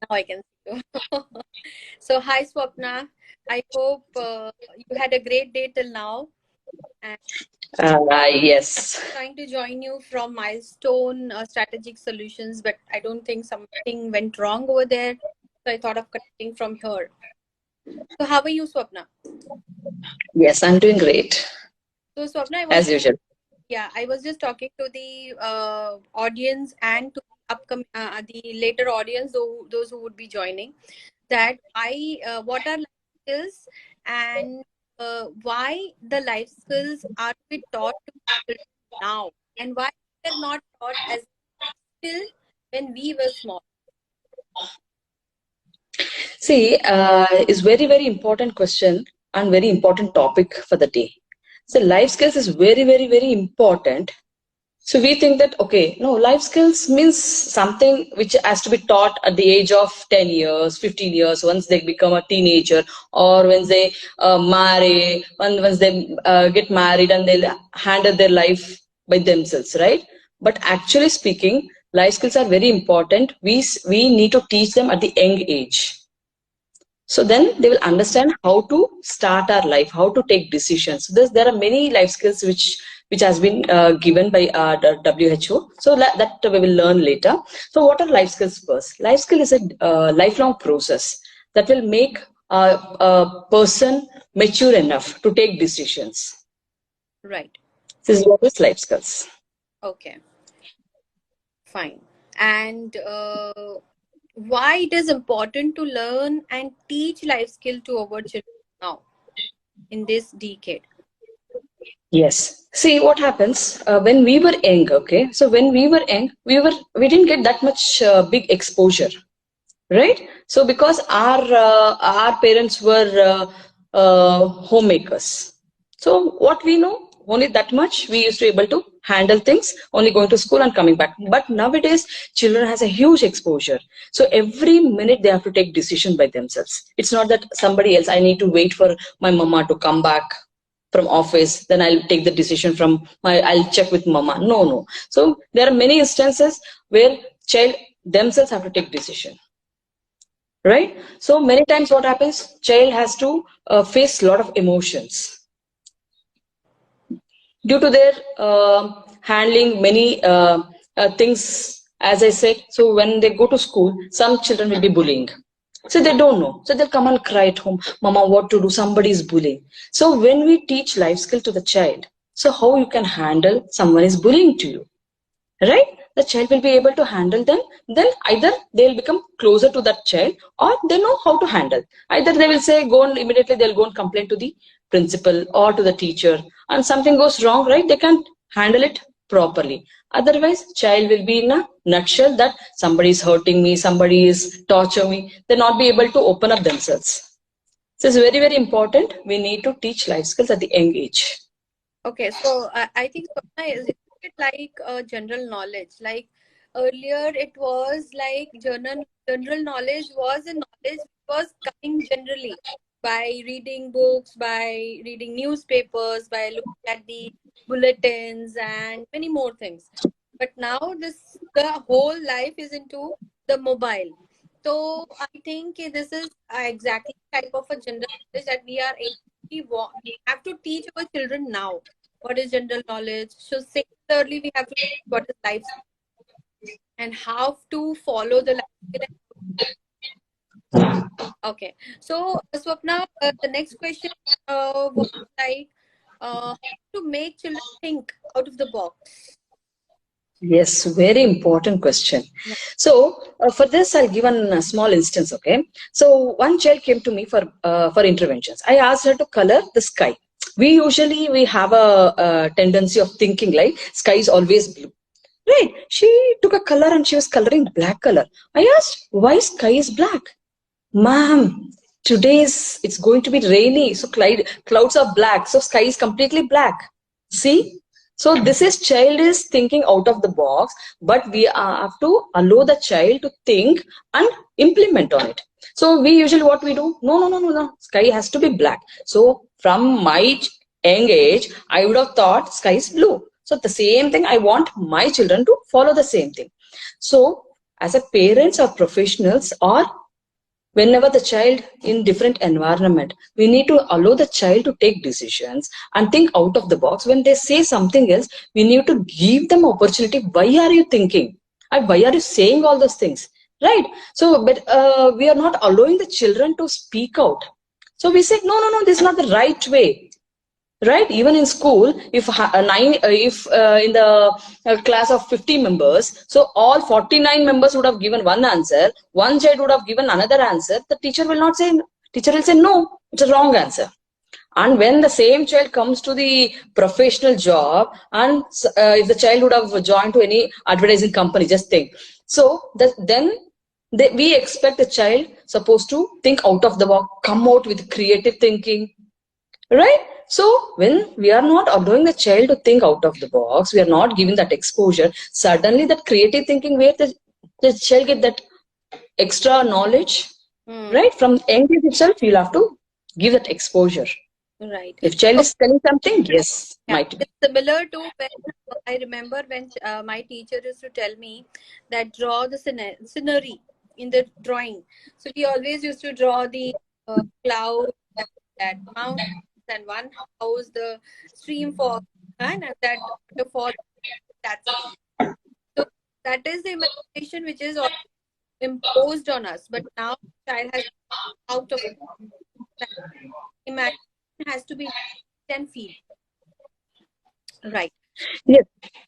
Now I can see you. So, hi, Swapna. I hope you had a great day till now. And Yes. trying to join you from Milestone Strategic Solutions, but I don't think something went wrong over there. So I thought of connecting from here. So, how are you, Swapna? Yes, I'm doing great, So, Swapna, as usual. I was just talking to the audience and to the upcoming, the later audience, those who would be joining, that what are life skills and why the life skills are to be taught to children now, and why they're not taught as still when we were small. See, is very, very important question and very important topic for the day. So life skills is very, very, very important. So we think that, okay, no, life skills means something which has to be taught at the age of 10 years, 15 years, once they become a teenager, or when they marry, once they get married and they'll handle their life by themselves, right? But actually speaking, life skills are very important. We need to teach them at the young age. So then they will understand how to start our life, how to take decisions. So there are many life skills which has been given by the WHO. So that we will learn later. So what are life skills first? Life skill is a lifelong process that will make a person mature enough to take decisions. Right. This is what is life skills. Okay. Fine. And why it is important to learn and teach life skill to our children now in this decade? Yes. See what happens when we were young. Okay, so when we were young, we didn't get that much big exposure, right? So because our parents were homemakers, so what we know only that much we used to able to handle things, only going to school and coming back. But nowadays children has a huge exposure, so every minute they have to take decision by themselves. It's not that somebody else, I need to wait for my mama to come back from office, then I'll take the decision from my, I'll check with mama. No, no. So there are many instances where child themselves have to take decision, right? So many times what happens, child has to face a lot of emotions due to their handling many things, as I said. So when they go to school, some children will be bullying, so they don't know, so they'll come and cry at home, mama, what to do, somebody is bullying. So when we teach life skill to the child, so how you can handle someone is bullying to you, right? The child will be able to handle them. Then either they'll become closer to that child, or they know how to handle. Either they will say go and immediately they'll go and complain to the principal or to the teacher, and something goes wrong, right? They can't handle it properly. Otherwise child will be in a nutshell that somebody is hurting me, somebody is torturing me, they'll not be able to open up themselves. So it's very, very important. We need to teach life skills at the young age. Okay, so I think Swapna, is it like general knowledge? Like earlier, it was like general knowledge was a knowledge which was coming generally by reading books, by reading newspapers, by looking at the bulletins and many more things. But now the whole life is into the mobile. So I think this is exactly the type of a general knowledge that we have to teach our children now. What is general knowledge? So similarly, we have to teach what is life skill and how to follow the life skill. Okay. So Swapna, the next question was like how to make children think out of the box. Yes, very important question. Yeah. So for this, I'll give a small instance. Okay, so one child came to me for interventions. I asked her to color the sky. We have a tendency of thinking like sky is always blue, right? She took a color and she was coloring black color. I asked why sky is black, ma'am. Today's it's going to be rainy, so clouds are black, so sky is completely black. See, so this is child is thinking out of the box, but we have to allow the child to think and implement on it. So we usually what we do, no, no, no, no, no, sky has to be black. So from my young age, I would have thought sky is blue. So the same thing, I want my children to follow the same thing. So as a parents or professionals, or whenever the child in different environment, we need to allow the child to take decisions and think out of the box. When they say something else, we need to give them opportunity. Why are you thinking, and why are you saying all those things, right? So but we are not allowing the children to speak out. So we say, no, no, no, this is not the right way. Right? Even in school, if in the class of 50 members, so all 49 members would have given one answer, one child would have given another answer, the teacher will not say, teacher will say, no, it's a wrong answer. And when the same child comes to the professional job, and if the child would have joined to any advertising company, just think. So then we expect the child supposed to think out of the box, come out with creative thinking, right? So when we are not allowing the child to think out of the box, we are not giving that exposure, suddenly that creative thinking, where the child get that extra knowledge, right? From young age itself, you'll have to give that exposure. Right. If child is telling something, yes, Yeah, might be. it's similar to when I remember when my teacher used to tell me that draw the scenery in the drawing. So we always used to draw the cloud, that mountains, and one house, the stream fall, and that waterfall. That's it. So that is the imagination which is also imposed on us. But now child has out of that imagination has to be 10 feet. Right. Yes.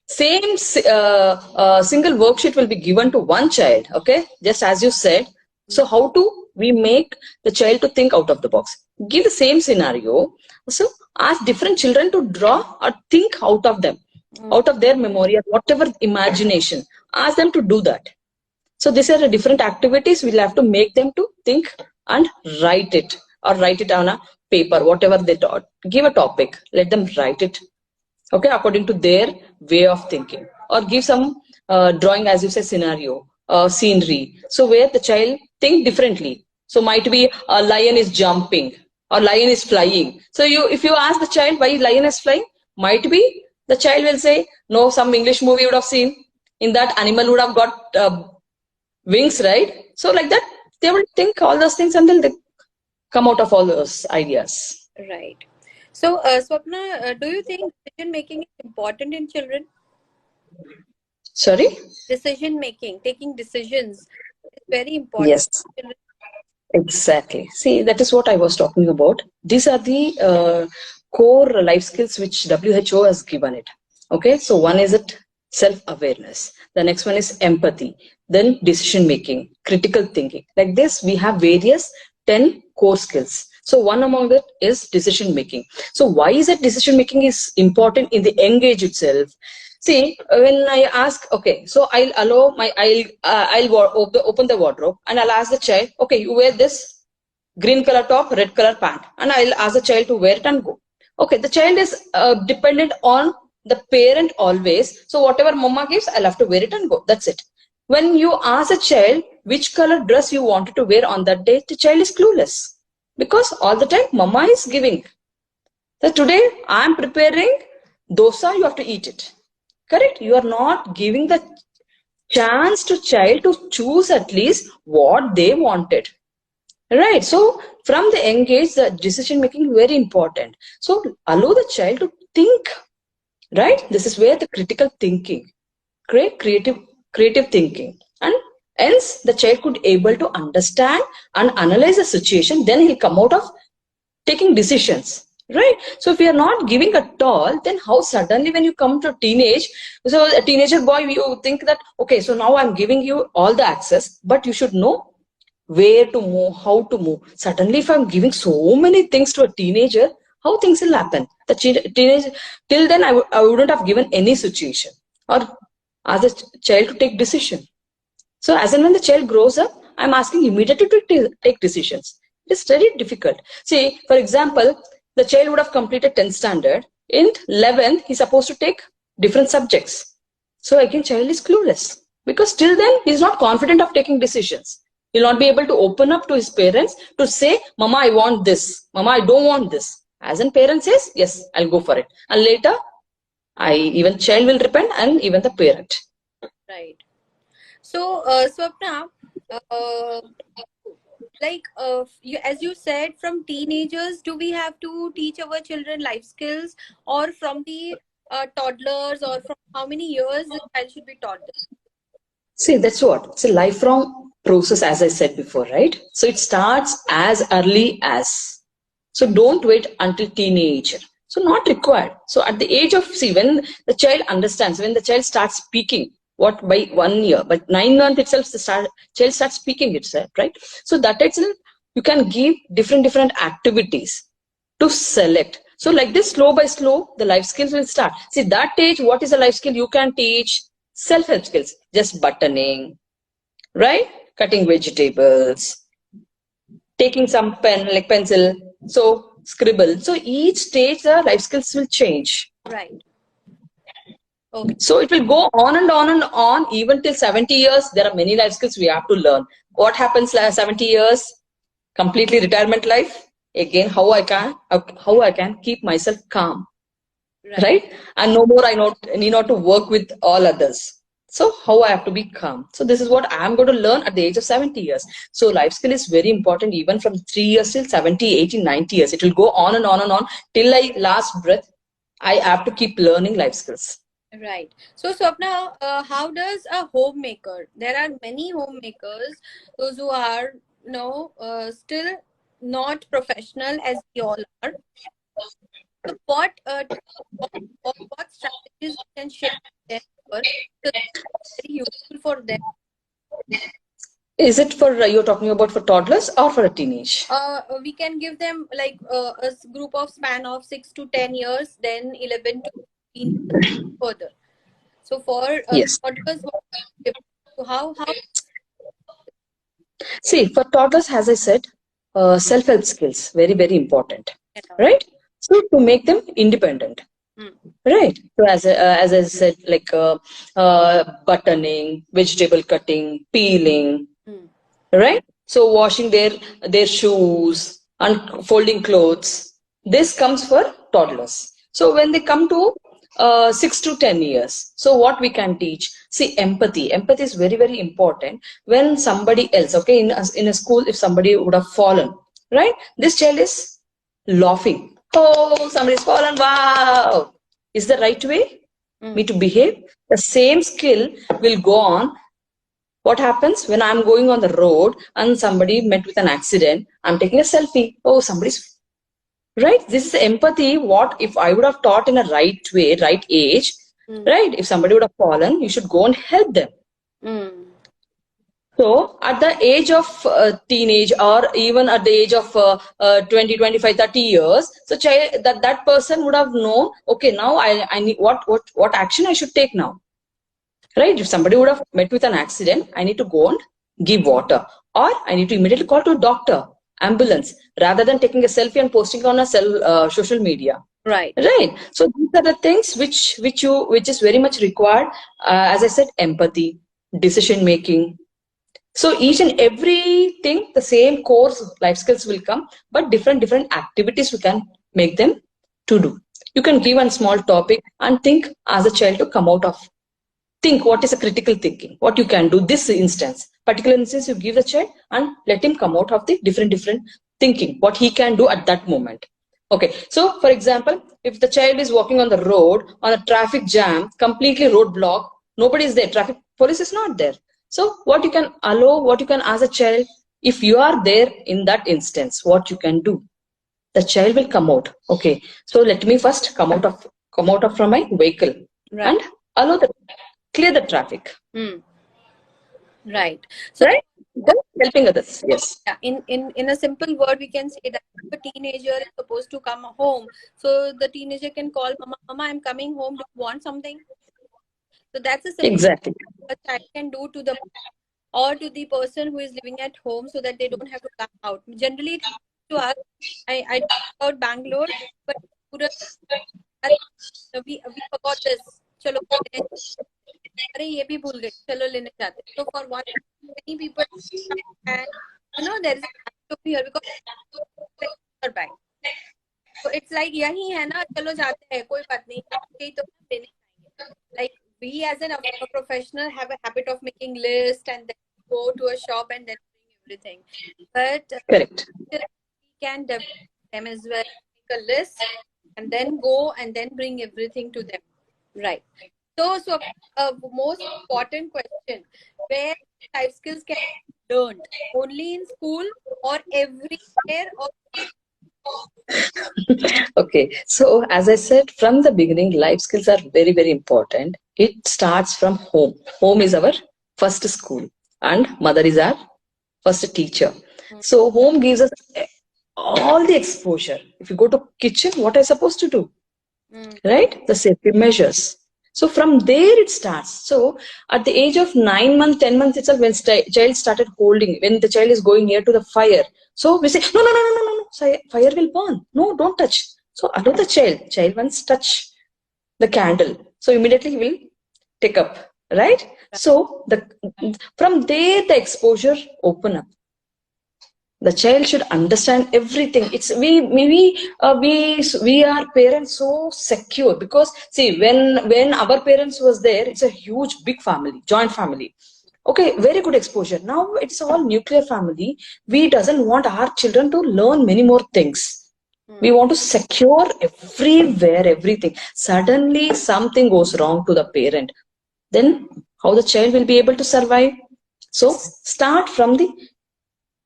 Same single worksheet will be given to one child, okay? Just as you said. So how do we make the child to think out of the box? Give the same scenario. So ask different children to draw or think out of them, out of their memory or whatever imagination. Ask them to do that. So these are the different activities. We'll have to make them to think and write it, or write it on a paper, whatever they taught. Give a topic, let them write it, okay, according to their way of thinking, or give some drawing, as you say, scenario, scenery, so where the child think differently. So might be a lion is jumping or lion is flying. So if you ask the child why lion is flying, might be the child will say, no, some English movie would have seen, in that animal would have got wings, right? So like that, they will think all those things until they come out of all those ideas. Right. So, Swapna, do you think decision making is important in children? Sorry? Decision making, taking decisions is very important. Yes. Exactly. See, that is what I was talking about. These are the core life skills which WHO has given it. Okay, so one is it self-awareness. The next one is empathy. Then decision making, critical thinking. Like this, we have various 10 core skills. So one among it is decision making. So why is it decision making is important in the young age itself? See, when I ask, okay, so I'll open the wardrobe and I'll ask the child, okay, you wear this green color top, red color pant, and I'll ask the child to wear it and go. Okay, the child is dependent on the parent always. So whatever mama gives, I'll have to wear it and go. That's it. When you ask a child which color dress you wanted to wear on that day, the child is clueless, because all the time mama is giving. So today I'm preparing dosa, you have to eat it. Correct? You are not giving the chance to child to choose at least what they wanted. Right? So from the young age, the decision making is very important. So allow the child to think. Right? This is where the critical thinking, creative thinking, and else the child could able to understand and analyze the situation. Then he'll come out of taking decisions. Right? So if you are not giving at all, then how suddenly when you come to teenage, so a teenager boy, you think that, okay, so now I'm giving you all the access, but you should know where to move, how to move. Suddenly if I'm giving so many things to a teenager, how things will happen? The teenage, till then I wouldn't have given any situation or ask the child to take decision. So as and when the child grows up, I'm asking immediately to take decisions. It is very difficult. See, for example, the child would have completed 10th standard. In 11th, he's supposed to take different subjects. So again, child is clueless, because till then he's not confident of taking decisions. He'll not be able to open up to his parents to say, Mama, I want this. Mama, I don't want this. As in parent says, yes, I'll go for it. And later, even child will repent, and even the parent. Right. So, Swapna, uh, as you said, from teenagers, do we have to teach our children life skills, or from the toddlers, or from how many years the child should be taught this? See, that's what. It's a lifelong process, as I said before, right? So it starts as early as. So don't wait until teenager. So not required. So at the age of, see, when the child understands, when the child starts speaking, what by 1 year, but 9 months itself, the child starts speaking itself, right? So that itself, you can give different activities to select. So like this, slow by slow, the life skills will start. See, that age, what is a life skill? You can teach self-help skills, just buttoning, right? Cutting vegetables, taking some pen, like pencil, so scribble. So each stage, the life skills will change. Right. Okay. So it will go on and on and on, even till 70 years. There are many life skills we have to learn. What happens 70 years? Completely retirement life. Again, how I can keep myself calm, right? And no more need not to work with all others. So how I have to be calm. So this is what I am going to learn at the age of 70 years. So life skill is very important, even from 3 years till 70, 80, 90 years. It will go on and on and on till I last breath. I have to keep learning life skills. Right. So, Swapna, how does a homemaker? There are many homemakers, those who are, still not professional as we all are. So, what strategies we can share with them for, so very useful for them? Is it for you're talking about for toddlers or for a teenage? We can give them like group of span of 6 to 10 years, then 11 to 15 further. So for Yes. toddlers, how See, for toddlers, as I said, self-help skills, very, very important, right? So to make them independent. Right. So as I said, like buttoning, vegetable cutting, peeling, right? So washing their shoes and folding clothes. This comes for toddlers. So when they come to 6 to 10 years, so what we can teach? See, empathy. Empathy is very, very important. When somebody else, okay, in a school, if somebody would have fallen, right? This child is laughing. Oh, somebody's fallen. Wow. Is the right way me to behave? The same skill will go on. What happens when I'm going on the road and somebody met with an accident? I'm taking a selfie. Oh, somebody's right. This is empathy. What if I would have taught in a right way, right age, right? If somebody would have fallen, you should go and help them. So at the age of teenage, or even at the age of 20, 25, 30 years, so that person would have known, okay, now I need what action I should take now. Right? If somebody would have met with an accident, I need to go and give water, or I need to immediately call to a doctor, ambulance, rather than taking a selfie and posting on a social media. Right. Right. So these are the things which is very much required. As I said, empathy, decision making. So each and everything, the same course life skills will come, but different activities we can make them to do. You can give one small topic and think as a child to come out of. Think what is a critical thinking, what you can do. This instance, particular instance, you give the child and let him come out of the different thinking, what he can do at that moment. Okay, so for example, if the child is walking on the road on a traffic jam, completely roadblock, nobody is there, traffic police is not there. So what you can allow, what you can ask a child, if you are there in that instance, what you can do, the child will come out. Okay, so let me first come out of from my vehicle, Right. and allow the clear the traffic. Right. So right? Then helping others. Yes. yeah, in a simple word, we can say that a teenager is supposed to come home. So the teenager can call mama, mama, I'm coming home. Do you want something? So that's a simple Exactly. a child can do to the or to the person who is living at home, so that they don't have to come out. Generally, it happens to us. I talk about Bangalore, but we forgot this. चलो अरे ये भी भूल गए चलो लेने जाते. So for one, many people, and there is a over here because bag. So it's like यही है ना, चलो जाते हैं, कोई बात नहीं, यही तो लेने जाएंगे. Like we as a professional have a habit of making list and then go to a shop and then bring everything. But Correct. still we can develop them as well. Make a list and then go and then bring everything to them. Right. So most important question: where life skills can be learned? Only in school or everywhere? Or Okay, so as I said from the beginning, life skills are very, very important. It starts from home. Home is our first school, and mother is our first teacher. mm, So home gives us all the exposure. If you go to kitchen, what are you supposed to do? mm, Right? The safety measures. So from there it starts. So at the age of 9 months, 10 months itself, when child started holding, when the child is going near to the fire, so we say, no, no, no, no, no, no, no, fire will burn. No, don't touch. So allow the child. Child once touch the candle, so immediately he will take up. Right? right. So the from there the exposure open up. The child should understand everything. It's we maybe we are parents so secure, because see, when our parents was there, it's a huge big family, joint family. Okay, very good exposure. Now it's all nuclear family. We doesn't want our children to learn many more things. We Mm, want to secure everywhere, everything. Suddenly something goes wrong to the parent, then how the child will be able to survive? So start from the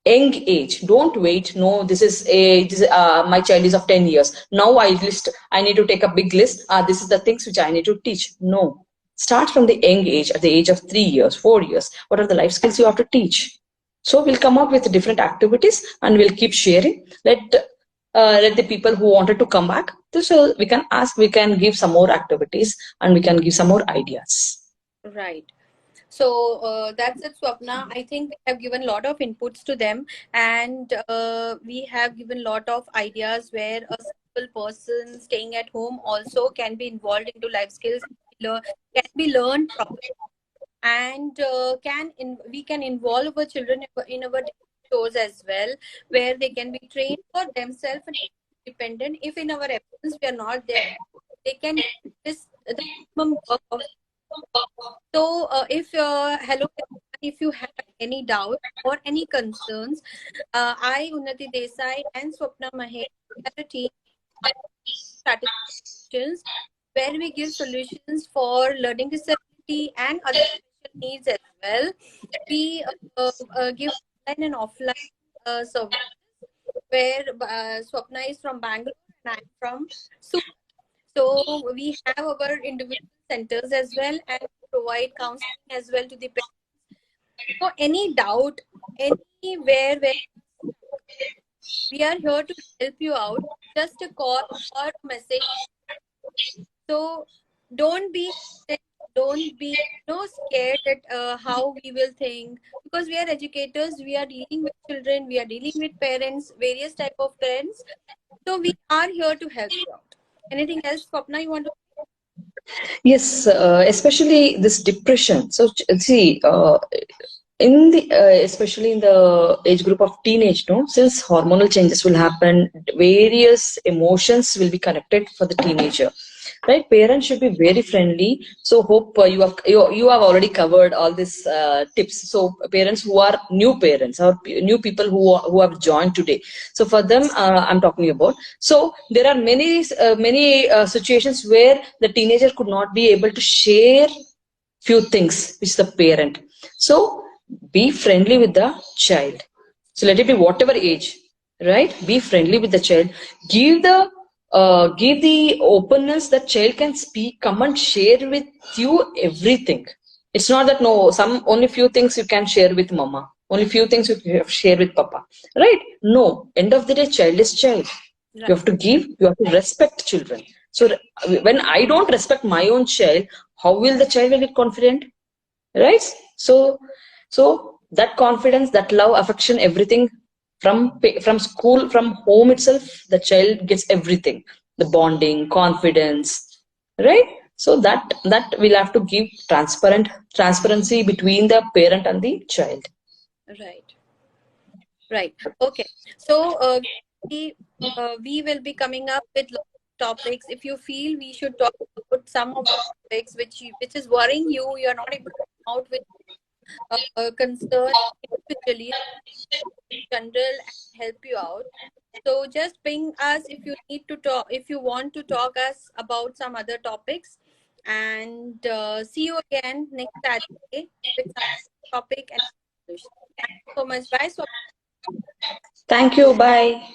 young age. Don't wait. No, my child is of 10 years. Now I need to take a big list. This is the things which I need to teach. No, start from the young age. At the age of 3 years, 4 years, what are the life skills you have to teach? So we'll come up with different activities and we'll keep sharing. Let the people who wanted to come back, so we can ask, we can give some more activities, and we can give some more ideas. right. So that's it, Swapna. I think we have given a lot of inputs to them, and we have given a lot of ideas where a simple person staying at home also can be involved into life skills, can be learned properly, and we can involve our children in our shows as well, where they can be trained for themselves and independent. If in our absence we are not there, they can do this the minimum work of. So, hello, everyone. If you have any doubt or any concerns, I, Unnati Desai, and Swapna Mahesh, we are a team that strategic solutions where we give solutions for learning disability and other special needs as well. We give online and offline services where Swapna is from Bangalore and I'm from Surat. So we have our individual centers as well, and provide counseling as well to the parents. So any doubt, anywhere where we are here to help you out, just a call or message. So don't be don't be scared that how we will think, because we are educators, we are dealing with children, we are dealing with parents, various type of parents. So we are here to help you out. Anything else, Swapna, you want to? Yes, especially this depression. So see, in the especially in the age group of teenage, no, since hormonal changes will happen, various emotions will be connected for the teenager. Right, parents should be very friendly. So hope you have already covered all these tips. So parents who are new parents or new people who have joined today. So for them, I'm talking about. So there are many situations where the teenager could not be able to share few things with the parent. So be friendly with the child. So let it be whatever age, right? Be friendly with the child. Give the openness that child can speak, come and share with you everything. It's not that no, some only few things you can share with mama, only few things you can share with papa, right? No, end of the day, child is child. You Right, have to give, you have to respect children. So when I don't respect my own child, how will the child will get confident? Right? So that confidence, that love, affection, everything from school, from home itself, the child gets everything. The bonding, confidence, right? So that will have to give transparency between the parent and the child. right. Right. Okay. So we will be coming up with lots of topics. If you feel we should talk about about some of the topics which is worrying you. You're not able to come out with concern individually, general, and help you out. So just ping us if you need to talk, if you want to talk us about some other topics. And see you again next Saturday with some topic and solution. Thank you so much. Bye. So Thank you. Bye.